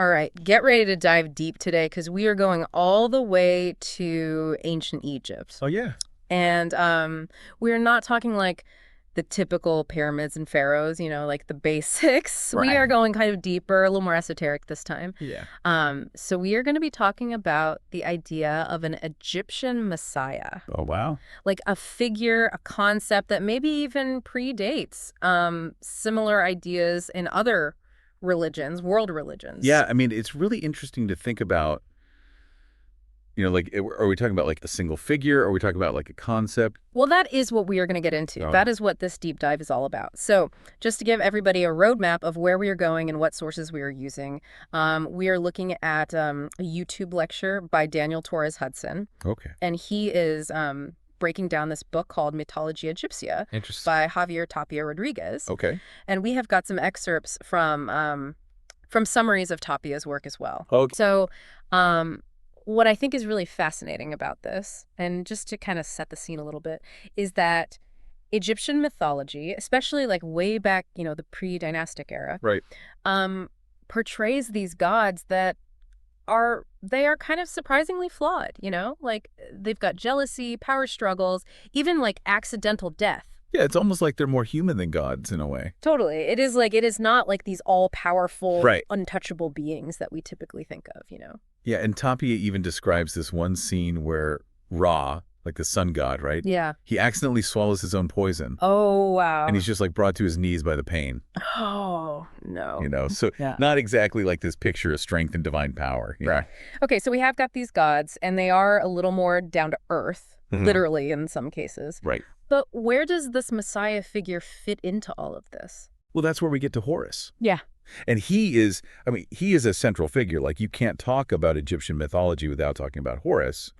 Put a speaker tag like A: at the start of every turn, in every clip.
A: All right, get ready to dive deep today because we are going all the way to ancient Egypt.
B: Oh, yeah.
A: And we're not talking like the typical pyramids and pharaohs, like the basics. We are going kind of deeper, a little more esoteric this time.
B: Yeah.
A: So we are going to be talking about the idea of an Egyptian messiah.
B: Oh, wow.
A: Like a figure, a concept that maybe even predates similar ideas in other religions, world religions.
B: Yeah, I mean, it's really interesting to think about, like, are we talking about like a single figure? Or are we talking about like a concept?
A: Well, that is what we are going to get into.
B: Oh.
A: That is what this deep dive is all about. So just to give everybody a roadmap of where we are going and what sources we are using, we are looking at a YouTube lecture by Daniel Torres Hudson.
B: Okay.
A: And he is breaking down this book called Mythology Egyptia by Javier Tapia Rodriguez.
B: Okay.
A: And we have got some excerpts from summaries of Tapia's work as well.
B: Okay.
A: So what I think is really fascinating about this, and just to kind of set the scene a little bit, is that Egyptian mythology, especially like way back, the pre-dynastic era,
B: Right.
A: portrays these gods that are kind of surprisingly flawed, like they've got jealousy, power struggles, even like accidental death.
B: Yeah, it's almost like they're more human than gods in a way.
A: Totally. It is not like these all-powerful,
B: Right.
A: untouchable beings that we typically think of,
B: Yeah, and Tapia even describes this one scene where Ra, like the sun god, right?
A: Yeah.
B: He accidentally swallows his own poison.
A: Oh, wow.
B: And he's just like brought to his knees by the pain.
A: Oh, no.
B: So
A: Yeah.
B: Not exactly like this picture of strength and divine power.
A: Right. Okay, so we have got these gods, and they are a little more down to earth, literally in some cases.
B: Right.
A: But where does this Messiah figure fit into all of this?
B: Well, that's where we get to Horus.
A: Yeah.
B: And he is a central figure. Like, you can't talk about Egyptian mythology without talking about Horus.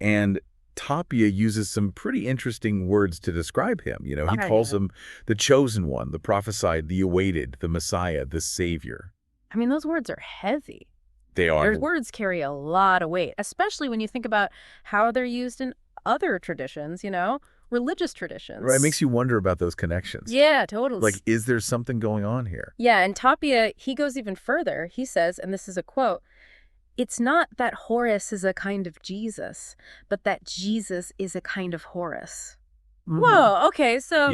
B: And Tapia uses some pretty interesting words to describe him. He calls him the chosen one, the prophesied, the awaited, the Messiah, the savior.
A: I mean, those words are heavy.
B: They are.
A: Their words carry a lot of weight, especially when you think about how they're used in other traditions, religious traditions.
B: Right, it makes you wonder about those connections.
A: Yeah, totally.
B: Like, is there something going on here?
A: Yeah, and Tapia, he goes even further. He says, and this is a quote, "It's not that Horus is a kind of Jesus, but that Jesus is a kind of Horus." Whoa, okay, so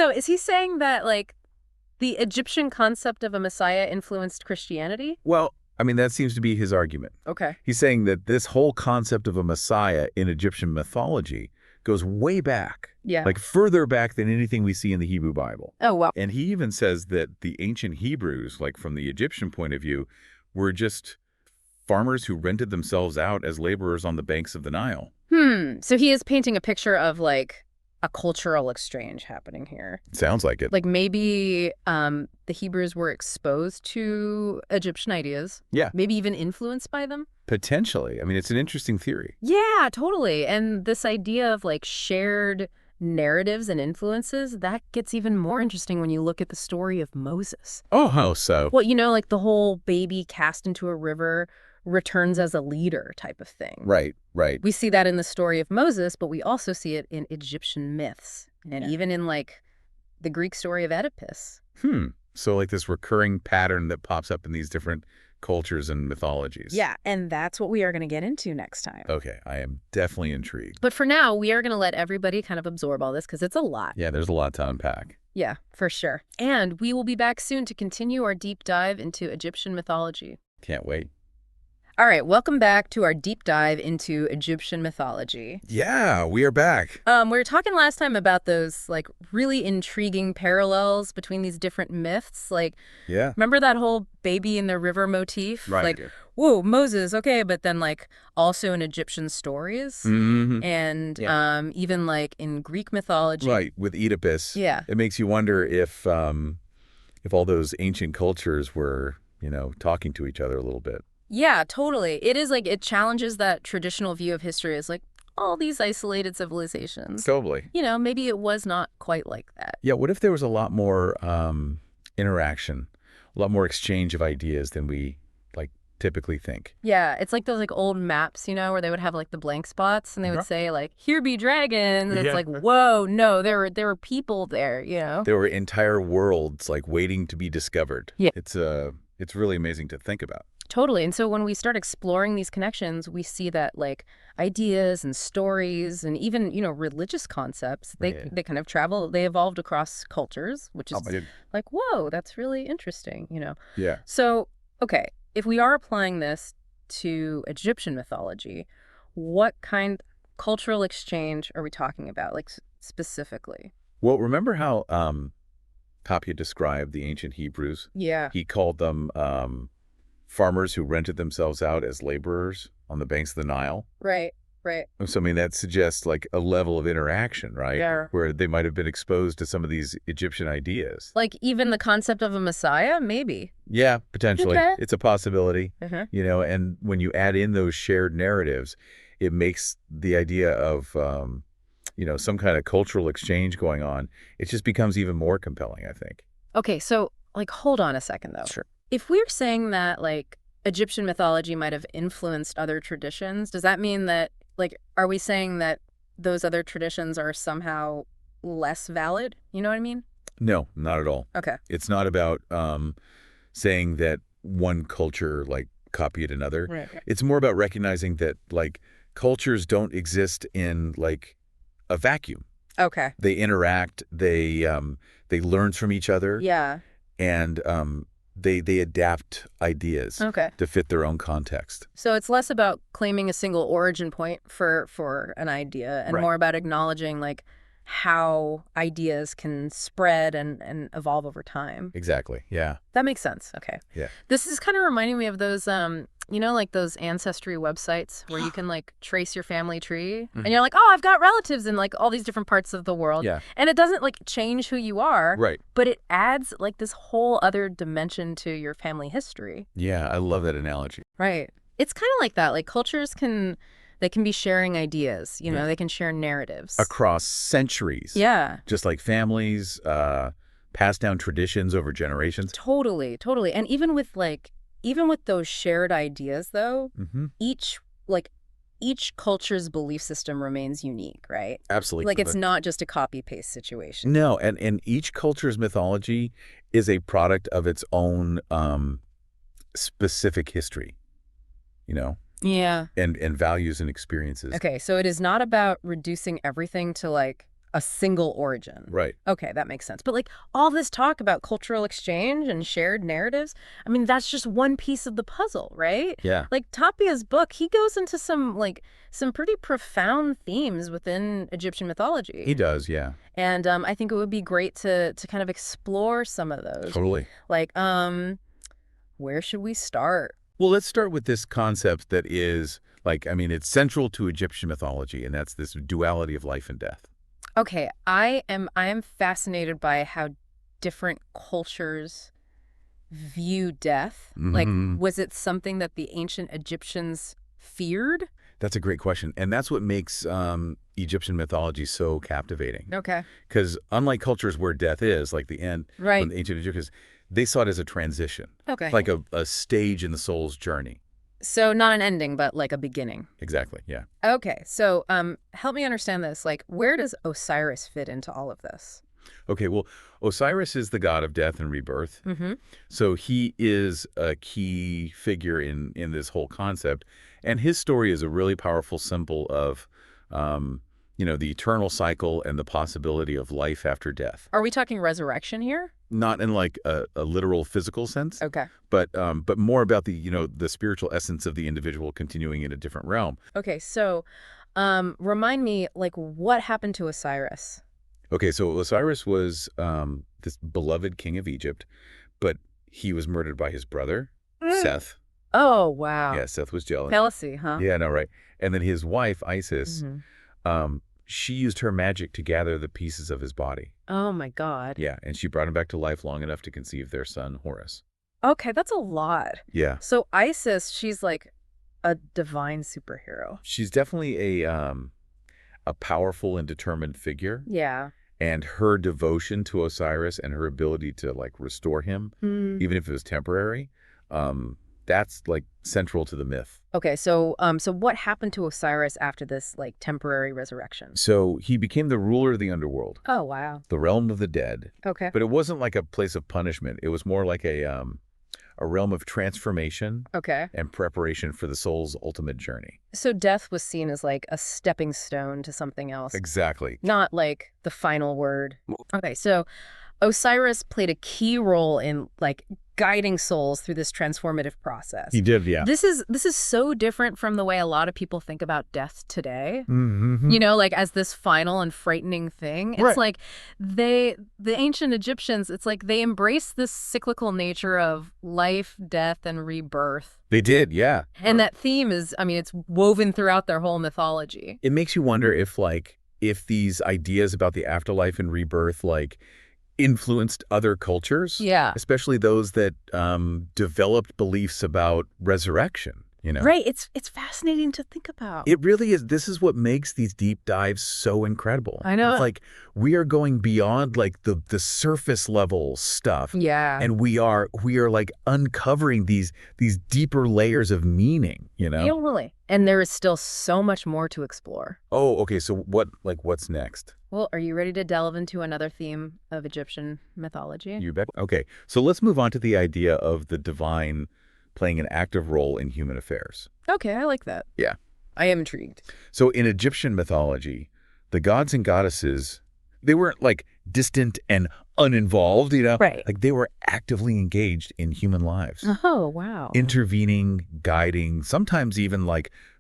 A: is he saying that, like, the Egyptian concept of a Messiah influenced Christianity?
B: Well, that seems to be his argument.
A: Okay.
B: He's saying that this whole concept of a Messiah in Egyptian mythology goes way back.
A: Yeah.
B: Like further back than anything we see in the Hebrew Bible.
A: Oh, wow.
B: And he even says that the ancient Hebrews, like from the Egyptian point of view, were just farmers who rented themselves out as laborers on the banks of the Nile.
A: So he is painting a picture of like a cultural exchange happening here.
B: Sounds like it.
A: Like maybe the Hebrews were exposed to Egyptian ideas.
B: Yeah.
A: Maybe even influenced by them.
B: Potentially. It's an interesting theory.
A: Yeah, totally. And this idea of like shared narratives and influences, that gets even more interesting when you look at the story of Moses.
B: Oh, how so?
A: Well, like the whole baby cast into a river returns as a leader type of thing.
B: Right.
A: We see that in the story of Moses, but we also see it in Egyptian myths and even in like the Greek story of Oedipus.
B: So like this recurring pattern that pops up in these different cultures and mythologies.
A: Yeah, and that's what we are going to get into next time.
B: Okay, I am definitely intrigued.
A: But for now, we are going to let everybody kind of absorb all this because it's a lot.
B: Yeah, there's a lot to unpack.
A: Yeah, for sure. And we will be back soon to continue our deep dive into Egyptian mythology.
B: Can't wait.
A: All right, welcome back to our deep dive into Egyptian mythology.
B: Yeah, we are back.
A: We were talking last time about those like really intriguing parallels between these different myths. Like, remember that whole baby in the river motif?
B: Right.
A: Like, whoa, Moses, okay, but then like also in Egyptian stories and even like in Greek mythology.
B: Right, with Oedipus.
A: Yeah.
B: It makes you wonder if all those ancient cultures were, talking to each other a little bit.
A: Yeah, totally. It is like, it challenges that traditional view of history as like all these isolated civilizations.
B: Totally.
A: Maybe it was not quite like that.
B: Yeah, what if there was a lot more interaction, a lot more exchange of ideas than we like typically think?
A: Yeah, it's like those like old maps, where they would have like the blank spots and they would say like, "Here be dragons." And it's like, whoa, no, there were people there, There
B: were entire worlds like waiting to be discovered.
A: Yeah.
B: It's really amazing to think about.
A: Totally. And so when we start exploring these connections, we see that like ideas and stories and even, religious concepts, they kind of travel, they evolved across cultures, which is like, whoa, that's really interesting.
B: Yeah.
A: So, okay, if we are applying this to Egyptian mythology, what kind cultural exchange are we talking about, like specifically?
B: Well, remember how Tapia described the ancient Hebrews?
A: Yeah.
B: He called them farmers who rented themselves out as laborers on the banks of the Nile.
A: Right, right.
B: So, I mean, that suggests like a level of interaction, right?
A: Yeah.
B: Where they might have been exposed to some of these Egyptian ideas.
A: Like even the concept of a messiah, maybe.
B: Yeah, potentially.
A: Okay.
B: It's a possibility,
A: Uh-huh.
B: And when you add in those shared narratives, it makes the idea of, some kind of cultural exchange going on, it just becomes even more compelling, I think.
A: Okay, so like hold on a second though.
B: Sure.
A: If we're saying that like Egyptian mythology might have influenced other traditions, does that mean that like are we saying that those other traditions are somehow less valid? You know what I mean?
B: No, not at all.
A: Okay.
B: It's not about saying that one culture like copied another.
A: Right.
B: It's more about recognizing that like cultures don't exist in like a vacuum.
A: Okay.
B: They interact, they learn from each other.
A: Yeah.
B: And they adapt ideas
A: Okay.
B: to fit their own context.
A: So it's less about claiming a single origin point for an idea and
B: Right.
A: more about acknowledging like how ideas can spread and evolve over time.
B: Exactly. Yeah.
A: That makes sense. Okay.
B: Yeah.
A: This is kind of reminding me of those, like those ancestry websites where you can like trace your family tree and you're like, oh, I've got relatives in like all these different parts of the world.
B: Yeah.
A: And it doesn't like change who you are.
B: Right.
A: But it adds like this whole other dimension to your family history.
B: Yeah. I love that analogy.
A: Right. It's kind of like that. Like cultures can be sharing ideas, they can share narratives.
B: Across centuries.
A: Yeah.
B: Just like families, pass down traditions over generations.
A: Totally, totally. And even with those shared ideas though, each culture's belief system remains unique, right?
B: Absolutely.
A: Like it's not just a copy paste situation.
B: No, and each culture's mythology is a product of its own specific history,
A: Yeah.
B: and values and experiences.
A: Okay, so it is not about reducing everything to like a single origin.
B: Right.
A: Okay, that makes sense. But like all this talk about cultural exchange and shared narratives, I mean, that's just one piece of the puzzle, right?
B: Yeah.
A: Like Tapia's book, he goes into some pretty profound themes within Egyptian mythology.
B: He does, yeah.
A: And I think it would be great to kind of explore some of those.
B: Totally.
A: Like, where should we start?
B: Well, let's start with this concept that is, it's central to Egyptian mythology, and that's this duality of life and death.
A: Okay, I am fascinated by how different cultures view death. Like, was it something that the ancient Egyptians feared?
B: That's a great question, and that's what makes Egyptian mythology so captivating.
A: Okay.
B: Because unlike cultures where death is, like the end,
A: Right.
B: from the ancient Egyptians, they saw it as a transition.
A: Okay.
B: Like a stage in the soul's journey.
A: So not an ending, but like a beginning.
B: Exactly, yeah.
A: Okay, so help me understand this. Like, where does Osiris fit into all of this?
B: Okay, well, Osiris is the god of death and rebirth.
A: Mm-hmm.
B: So he is a key figure in this whole concept. And his story is a really powerful symbol of, the eternal cycle and the possibility of life after death.
A: Are we talking resurrection here?
B: Not in like a literal physical sense,
A: Okay.
B: but more about the spiritual essence of the individual continuing in a different realm.
A: Okay, so remind me, like, what happened to Osiris?
B: Okay, so Osiris was this beloved king of Egypt, but he was murdered by his brother, Seth.
A: Oh, wow.
B: Yeah, Seth was jealous.
A: Jealousy, huh?
B: Yeah, no, right. And then his wife, Isis, she used her magic to gather the pieces of his body.
A: Oh, my God.
B: Yeah, and she brought him back to life long enough to conceive their son, Horus.
A: Okay, that's a lot.
B: Yeah.
A: So Isis, she's like a divine superhero.
B: She's definitely a powerful and determined figure.
A: Yeah.
B: And her devotion to Osiris and her ability to like restore him, even if it was temporary, that's like central to the myth.
A: Okay, so what happened to Osiris after this like temporary resurrection?
B: So he became the ruler of the underworld,
A: Oh, wow.
B: the realm of the dead.
A: Okay.
B: But it wasn't like a place of punishment. It was more like a a realm of transformation
A: Okay.
B: and preparation for the soul's ultimate journey.
A: So death was seen as like a stepping stone to something else,
B: Exactly.
A: not like the final word. Okay, so Osiris played a key role in like guiding souls through this transformative process.
B: He did, yeah.
A: This is so different from the way a lot of people think about death today.
B: Mm-hmm.
A: You know, like as this final and frightening thing. It's
B: Right.
A: like the ancient Egyptians, it's like they embraced this cyclical nature of life, death, and rebirth.
B: They did, yeah.
A: And that theme is, I mean, it's woven throughout their whole mythology.
B: It makes you wonder if these ideas about the afterlife and rebirth, influenced other cultures.
A: Yeah.
B: Especially those that developed beliefs about resurrection,
A: Right. It's fascinating to think about.
B: It really is. This is what makes these deep dives so incredible.
A: I know.
B: It's like we are going beyond the surface level stuff.
A: Yeah.
B: And we are like uncovering these deeper layers of meaning,
A: Totally. And there is still so much more to explore.
B: Oh, okay. So what's next?
A: Well, are you ready to delve into another theme of Egyptian mythology?
B: You bet. Okay. So let's move on to the idea of the divine playing an active role in human affairs.
A: Okay, I like that.
B: Yeah.
A: I am intrigued.
B: So in Egyptian mythology, the gods and goddesses, they weren't distant and uninvolved,
A: Right.
B: They were actively engaged in human lives.
A: Oh, wow.
B: Intervening, guiding, sometimes even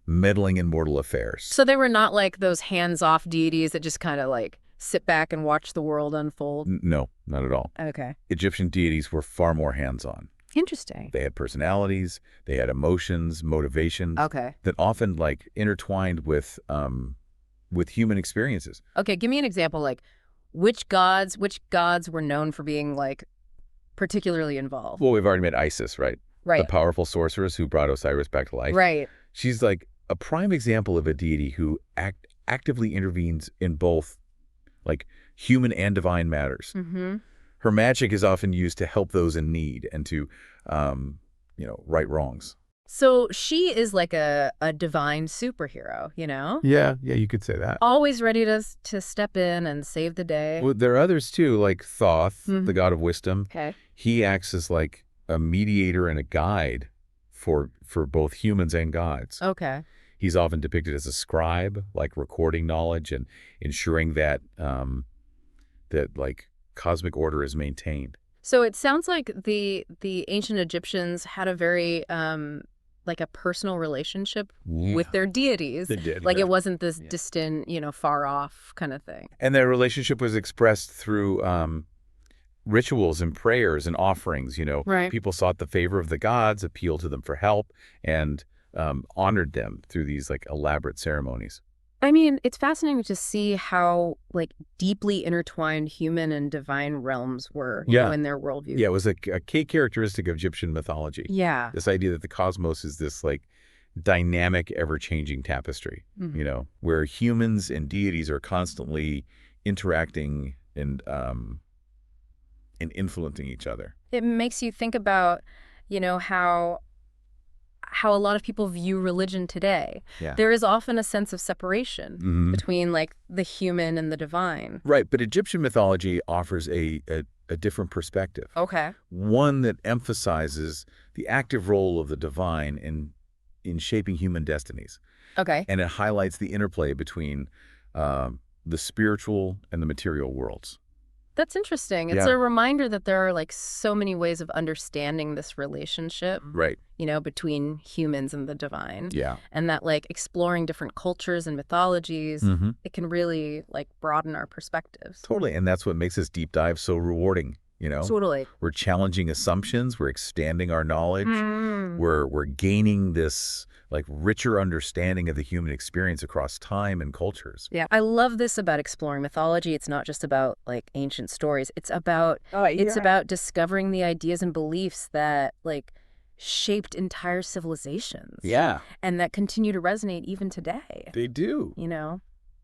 B: meddling in mortal affairs.
A: So they were not like those hands-off deities that just kind of sit back and watch the world unfold?
B: No, not at all.
A: Okay.
B: Egyptian deities were far more hands-on.
A: Interesting.
B: They had personalities, they had emotions, motivations
A: Okay.
B: that often intertwined with human experiences.
A: Okay, give me an example, which gods were known for being particularly involved?
B: Well, we've already met Isis, right?
A: Right.
B: The powerful sorceress who brought Osiris back to life.
A: Right.
B: She's a prime example of a deity who actively intervenes in both human and divine matters.
A: Mm-hmm.
B: Her magic is often used to help those in need and to, right wrongs.
A: So she is like a divine superhero,
B: Yeah, you could say that.
A: Always ready to step in and save the day.
B: Well, there are others too, like Thoth,
A: Mhm.
B: the god of wisdom.
A: Okay.
B: He acts as a mediator and a guide for both humans and gods.
A: Okay.
B: He's often depicted as a scribe, recording knowledge and ensuring that cosmic order is maintained.
A: So it sounds like the ancient Egyptians had a very a personal relationship with their deities.
B: They did.
A: It wasn't this distant, far off kind of thing.
B: And their relationship was expressed through rituals and prayers and offerings.
A: Right.
B: People sought the favor of the gods, appealed to them for help, and honored them through these elaborate ceremonies.
A: I mean, it's fascinating to see how deeply intertwined human and divine realms were in their worldview.
B: Yeah, it was a key characteristic of Egyptian mythology.
A: Yeah.
B: This idea that the cosmos is this dynamic, ever-changing tapestry,
A: Mhm.
B: Where humans and deities are constantly interacting and influencing each other.
A: It makes you think about, how a lot of people view religion today.
B: Yeah.
A: There is often a sense of separation
B: Mhm.
A: between the human and the divine.
B: Right, but Egyptian mythology offers a different perspective.
A: Okay.
B: One that emphasizes the active role of the divine in shaping human destinies.
A: Okay.
B: And it highlights the interplay between the spiritual and the material worlds.
A: That's interesting. It's
B: Yeah.
A: a reminder that there are so many ways of understanding this relationship,
B: Right.
A: between humans and the divine.
B: Yeah.
A: And that exploring different cultures and mythologies,
B: Mhm.
A: it can really broaden our perspectives.
B: Totally. And that's what makes this deep dive so rewarding,
A: Totally.
B: We're challenging assumptions, we're expanding our knowledge,
A: Mm.
B: we're gaining this richer understanding of the human experience across time and cultures.
A: Yeah, I love this about exploring mythology. It's not just about ancient stories. It's about discovering the ideas and beliefs that shaped entire civilizations.
B: Yeah,
A: And that continue to resonate even today.
B: they do.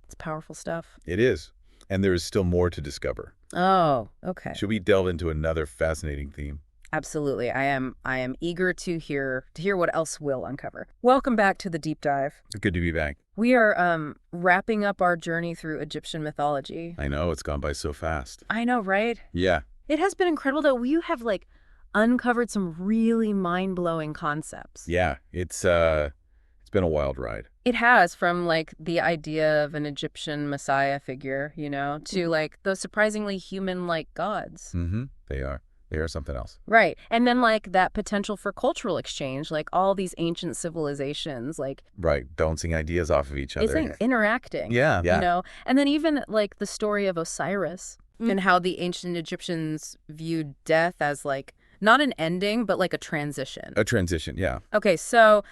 A: It's powerful stuff.
B: It is. And there is still more to discover.
A: Oh, okay.
B: Should we delve into another fascinating theme?
A: Absolutely. I am eager to hear what else we'll uncover. Welcome back to the deep dive.
B: Good to be back.
A: We are wrapping up our journey through Egyptian mythology.
B: I know, it's gone by so fast.
A: I know, right?
B: Yeah.
A: It has been incredible, though. You have uncovered some really mind-blowing concepts.
B: Yeah, it's been a wild ride.
A: It has, from like the idea of an Egyptian messiah figure, to like those surprisingly human-like gods.
B: Mm-hmm. They are. They are something else.
A: Right. And then like that potential for cultural exchange, like all these ancient civilizations, like
B: Right, bouncing ideas off of each other.
A: interacting.
B: Yeah, yeah.
A: And then even like the story of Osiris and how the ancient Egyptians viewed death as like not an ending, but like a transition.
B: A transition, yeah.
A: Okay, so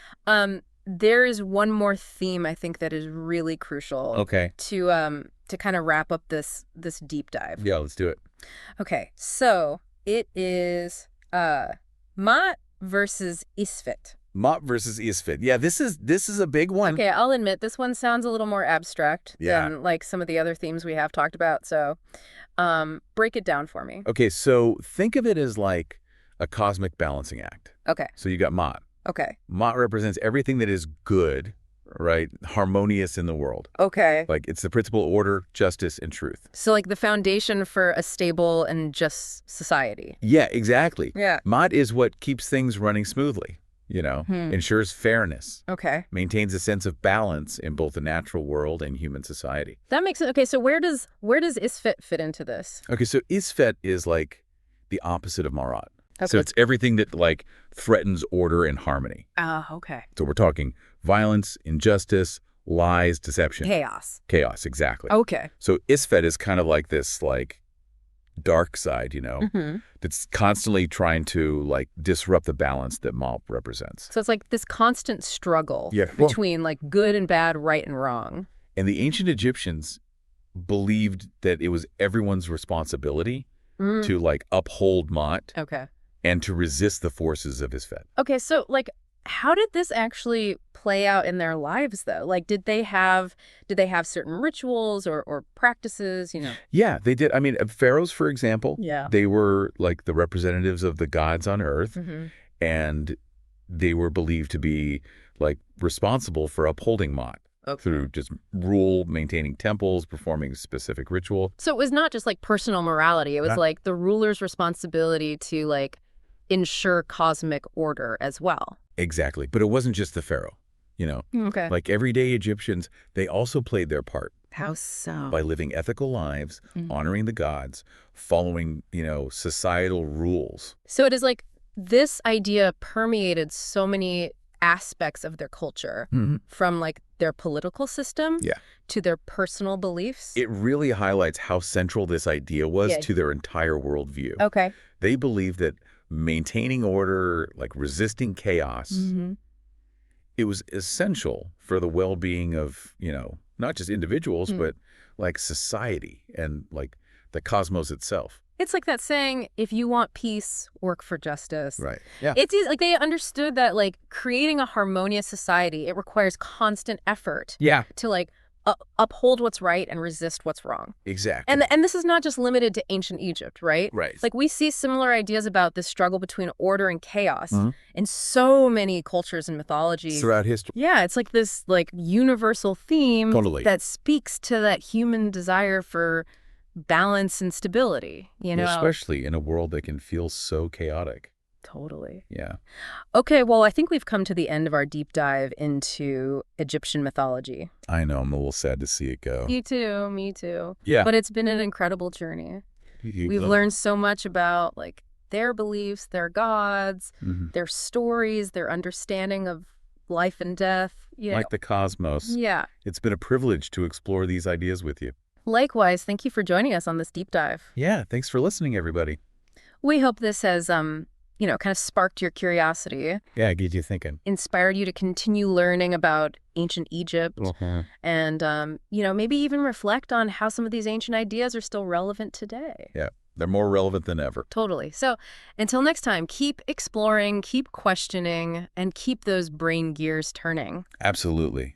A: there is one more theme I think that is really crucial to kind of wrap up this deep dive.
B: Yeah, let's do it.
A: Okay, so it is Ma'at versus Isfet.
B: Ma'at versus Isfet. Yeah, this is a big one.
A: Okay, I'll admit this one sounds a little more abstract than like some of the other themes we have talked about. So break it down for me.
B: Okay, so think of it as like a cosmic balancing act.
A: Okay.
B: So you got Ma'at.
A: Okay.
B: Ma'at represents everything that is good, right? Harmonious in the world.
A: Okay.
B: Like it's the principle of order, justice, and truth.
A: So like the foundation for a stable and just society.
B: Yeah, exactly.
A: Yeah.
B: Ma'at is what keeps things running smoothly, ensures fairness.
A: Okay.
B: Maintains a sense of balance in both the natural world and human society.
A: That makes sense. Okay, so where does Isfet fit into this?
B: Okay, so Isfet is like the opposite of Ma'at.
A: Okay.
B: So it's everything that like threatens order and harmony.
A: Oh, okay.
B: So we're talking violence, injustice, lies, deception.
A: Chaos.
B: Chaos, exactly.
A: Okay.
B: So Isfet is kind of like this like dark side, that's constantly trying to like disrupt the balance that Ma'at represents.
A: So it's like this constant struggle between like good and bad, right and wrong.
B: And the ancient Egyptians believed that it was everyone's responsibility to like uphold Ma'at.
A: Okay.
B: And to resist the forces of Isfet.
A: Okay, so like how did this actually play out in their lives though? Like did they have certain rituals or practices,
B: Yeah, they did. I mean, pharaohs, for example,
A: Yeah.
B: they were like the representatives of the gods on earth, and they were believed to be like responsible for upholding Ma'at. Through just rule, maintaining temples, performing specific ritual.
A: So it was not just like personal morality. It was like the ruler's responsibility to like ensure cosmic order as well.
B: Exactly. But it wasn't just the pharaoh,
A: Okay.
B: Like everyday Egyptians, they also played their part.
A: How so?
B: By living ethical lives, honoring the gods, following, societal rules.
A: So it is like this idea permeated so many aspects of their culture, from like their political system to their personal beliefs.
B: It really highlights how central this idea was to their entire worldview.
A: Okay.
B: They believed that maintaining order, like resisting chaos, it was essential for the well-being of, not just individuals, but like society and like the cosmos itself.
A: It's like that saying, if you want peace, work for justice.
B: Right. Yeah.
A: It's like they understood that like creating a harmonious society, it requires constant effort.
B: Yeah.
A: To like uphold what's right and resist what's wrong.
B: Exactly.
A: And this is not just limited to ancient Egypt, right?
B: Right.
A: Like we see similar ideas about this struggle between order and chaos in so many cultures and mythologies
B: throughout history.
A: Yeah, it's like this like universal theme that speaks to that human desire for balance and stability,
B: Especially in a world that can feel so chaotic.
A: Totally.
B: Yeah.
A: Okay, well, I think we've come to the end of our deep dive into Egyptian mythology.
B: I know, I'm a little sad to see it go.
A: Me too.
B: Yeah.
A: But it's been an incredible journey. We've learned so much about like their beliefs, their gods, their stories, their understanding of life and death.
B: Like the cosmos.
A: Yeah.
B: It's been a privilege to explore these ideas with you.
A: Likewise, thank you for joining us on this deep dive.
B: Yeah, thanks for listening, everybody.
A: We hope this has, kind of sparked your curiosity.
B: Yeah, get you thinking.
A: Inspired you to continue learning about ancient Egypt. And, maybe even reflect on how some of these ancient ideas are still relevant today.
B: Yeah, they're more relevant than ever.
A: Totally. So until next time, keep exploring, keep questioning, and keep those brain gears turning.
B: Absolutely.